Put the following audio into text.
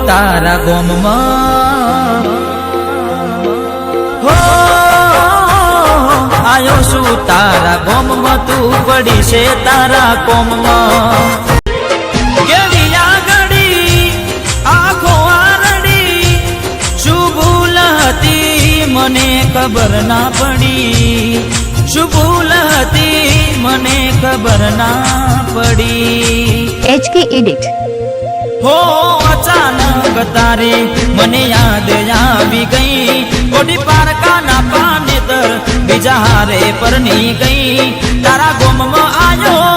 તારા ગોમમાં હો આયો છું તારા ગોમમાં તું પડી છે તારા કોમમાં કેવી આગળી આખો આરડી શું ભૂલ હતી મને ખબર ના પડી શું ભૂલ હતી મને ખબર ના પડી HK Edit હો અચાનક તારી મને યાદ આવી ગઈ કોડી પારકાના પાનેતર બીજા હારે પરણી ગઈ તારા ગોમમાં આયો